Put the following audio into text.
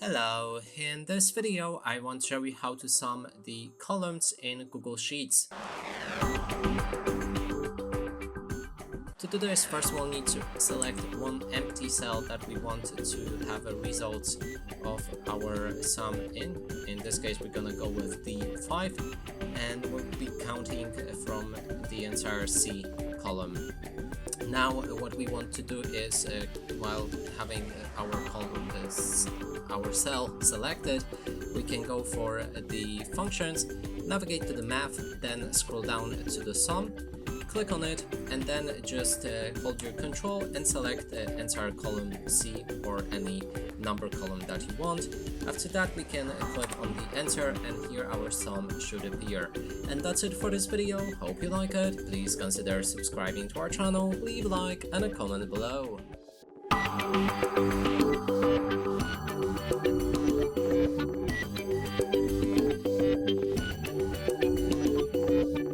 Hello, in this video I want to show you how to sum the columns in Google Sheets. To do this, first we'll need to select one empty cell that we want to have a result of our sum in. In this case we're gonna go with the 5 and we'll be counting from the entire C column. Now what we want to do is, while having our cell selected, we can go for the functions, navigate to the math, then scroll down to the sum, click on it, and then just hold your control and select the entire column C or any number column that you want. After that we can click on the enter and here our sum should appear. And that's it for this video. Hope you like it. Please consider subscribing to our channel, leave a like and a comment below.